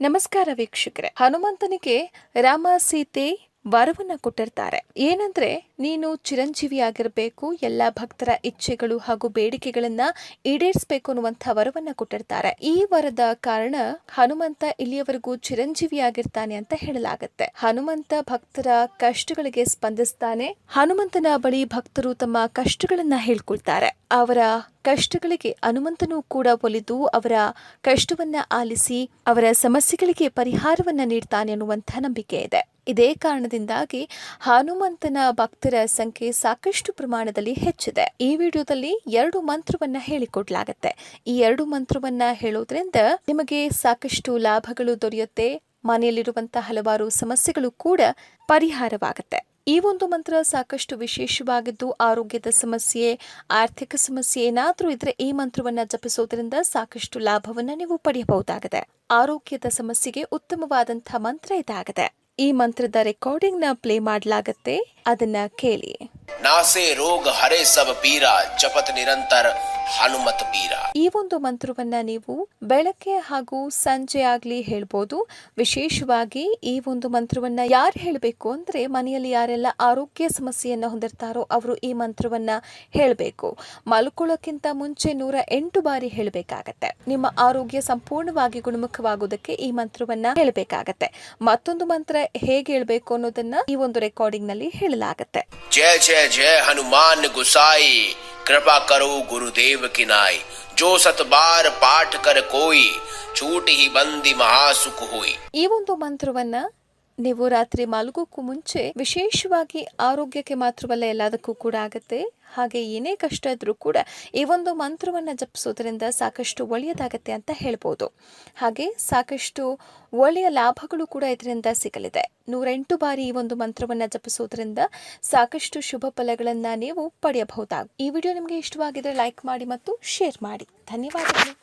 ನಮಸ್ಕಾರ ವೀಕ್ಷಕರೇ. ಹನುಮಂತನಿಗೆ ರಾಮ ಸೀತೆ ವರವನ್ನ ಕೊಟ್ಟಿರ್ತಾರೆ. ಏನಂದ್ರೆ, ನೀನು ಚಿರಂಜೀವಿಯಾಗಿರ್ಬೇಕು, ಎಲ್ಲ ಭಕ್ತರ ಇಚ್ಛೆಗಳು ಹಾಗೂ ಬೇಡಿಕೆಗಳನ್ನ ಈಡೇರಿಸಬೇಕು ಅನ್ನುವಂಥ ವರವನ್ನ ಕೊಟ್ಟಿರ್ತಾರೆ. ಈ ವರದ ಕಾರಣ ಹನುಮಂತ ಇಲ್ಲಿಯವರೆಗೂ ಚಿರಂಜೀವಿಯಾಗಿರ್ತಾನೆ ಅಂತ ಹೇಳಲಾಗುತ್ತೆ. ಹನುಮಂತ ಭಕ್ತರ ಕಷ್ಟಗಳಿಗೆ ಸ್ಪಂದಿಸ್ತಾನೆ. ಹನುಮಂತನ ಬಳಿ ಭಕ್ತರು ತಮ್ಮ ಕಷ್ಟಗಳನ್ನ ಹೇಳ್ಕೊಳ್ತಾರೆ. ಅವರ ಕಷ್ಟಗಳಿಗೆ ಹನುಮಂತನೂ ಕೂಡ ಒಲಿದು ಅವರ ಕಷ್ಟವನ್ನ ಆಲಿಸಿ ಅವರ ಸಮಸ್ಯೆಗಳಿಗೆ ಪರಿಹಾರವನ್ನ ನೀಡ್ತಾನೆ ಅನ್ನುವಂಥ ನಂಬಿಕೆ ಇದೆ. ಇದೇ ಕಾರಣದಿಂದಾಗಿ ಹನುಮಂತನ ಭಕ್ತರ ಸಂಖ್ಯೆ ಸಾಕಷ್ಟು ಪ್ರಮಾಣದಲ್ಲಿ ಹೆಚ್ಚಿದೆ. ಈ ವಿಡಿಯೋದಲ್ಲಿ 2 ಮಂತ್ರವನ್ನ ಹೇಳಿಕೊಡ್ಲಾಗತ್ತೆ. ಈ 2 ಮಂತ್ರವನ್ನ ಹೇಳೋದ್ರಿಂದ ನಿಮಗೆ ಸಾಕಷ್ಟು ಲಾಭಗಳು ದೊರೆಯುತ್ತೆ. ಮನೆಯಲ್ಲಿರುವಂತಹ ಹಲವಾರು ಸಮಸ್ಯೆಗಳು ಕೂಡ ಪರಿಹಾರವಾಗುತ್ತೆ. ಈ ಒಂದು ಮಂತ್ರ ಸಾಕಷ್ಟು ವಿಶೇಷವಾಗಿದ್ದು, ಆರೋಗ್ಯದ ಸಮಸ್ಯೆ, ಆರ್ಥಿಕ ಸಮಸ್ಯೆ ಏನಾದರೂ ಇದ್ರೆ ಈ ಮಂತ್ರವನ್ನ ಜಪಿಸೋದ್ರಿಂದ ಸಾಕಷ್ಟು ಲಾಭವನ್ನ ನೀವು ಪಡೆಯಬಹುದಾಗಿದೆ. ಆರೋಗ್ಯದ ಸಮಸ್ಯೆಗೆ ಉತ್ತಮವಾದಂತಹ ಮಂತ್ರ ಇದಾಗಿದೆ. ಈ ಮಂತ್ರದ ರೆಕಾರ್ಡಿಂಗ್ ನ ಪ್ಲೇ ಮಾಡಲಾಗತ್ತೆ, ಅದನ್ನ ಕೇಳಿ. ನಾಸೆ ರೋಗ ಹರೆ ಸಬ ಪೀರ ಜಪತ್ ನಿರಂತರ ಹನುಮತ್ ಪೀರ. ಈ ಒಂದು ಮಂತ್ರವನ್ನ ನೀವು ಬೆಳಗ್ಗೆ ಹಾಗೂ ಸಂಜೆ ಆಗ್ಲಿ ಹೇಳ್ಬೋದು. ವಿಶೇಷವಾಗಿ ಈ ಒಂದು ಮಂತ್ರವನ್ನ ಯಾರು ಹೇಳಬೇಕು ಅಂದ್ರೆ, ಮನೆಯಲ್ಲಿ ಯಾರೆಲ್ಲ ಆರೋಗ್ಯ ಸಮಸ್ಯೆಯನ್ನ ಹೊಂದಿರ್ತಾರೋ ಅವರು ಈ ಮಂತ್ರವನ್ನ ಹೇಳಬೇಕು. ಮಲ್ಕೊಳ್ಳೋಕ್ಕಿಂತ ಮುಂಚೆ 108 ಬಾರಿ ಹೇಳಬೇಕಾಗತ್ತೆ. ನಿಮ್ಮ ಆರೋಗ್ಯ ಸಂಪೂರ್ಣವಾಗಿ ಗುಣಮುಖವಾಗುವುದಕ್ಕೆ ಈ ಮಂತ್ರವನ್ನ ಹೇಳಬೇಕಾಗತ್ತೆ. ಮತ್ತೊಂದು ಮಂತ್ರ ಹೇಗೆ ಹೇಳ್ಬೇಕು ಅನ್ನೋದನ್ನ ಈ ಒಂದು ರೆಕಾರ್ಡಿಂಗ್ ನಲ್ಲಿ ಹೇಳಲಾಗತ್ತೆ. ಜಯ ಜಯ ಜಯ ಹನುಮಾನ್ ಗುಸಾಯಿ, कृपा करो गुरुदेव की नाई, जो सत बार पाठ कर कोई, छूट ही बंदी महासुख होई. ಈ ಒಂದು ಮಂತ್ರವನ್ನ ನೀವು ರಾತ್ರಿ ಮಲಗೋಕ್ಕೂ ಮುಂಚೆ ವಿಶೇಷವಾಗಿ ಆರೋಗ್ಯಕ್ಕೆ ಮಾತ್ರವಲ್ಲ ಎಲ್ಲದಕ್ಕೂ ಕೂಡ ಆಗುತ್ತೆ. ಹಾಗೆ ಏನೇ ಕಷ್ಟ ಇದ್ರೂ ಕೂಡ ಈ ಒಂದು ಮಂತ್ರವನ್ನ ಜಪಿಸೋದ್ರಿಂದ ಸಾಕಷ್ಟು ಒಳ್ಳೆಯದಾಗತ್ತೆ ಅಂತ ಹೇಳ್ಬೋದು. ಹಾಗೆ ಸಾಕಷ್ಟು ಒಳ್ಳೆಯ ಲಾಭಗಳು ಕೂಡ ಇದರಿಂದ ಸಿಗಲಿದೆ. 108 ಬಾರಿ ಈ ಒಂದು ಮಂತ್ರವನ್ನ ಜಪಿಸೋದ್ರಿಂದ ಸಾಕಷ್ಟು ಶುಭ ಫಲಗಳನ್ನ ನೀವು ಪಡೆಯಬಹುದಾಗಿದೆ. ಈ ವಿಡಿಯೋ ನಿಮಗೆ ಇಷ್ಟವಾಗಿದ್ರೆ ಲೈಕ್ ಮಾಡಿ ಮತ್ತು ಶೇರ್ ಮಾಡಿ. ಧನ್ಯವಾದಗಳು.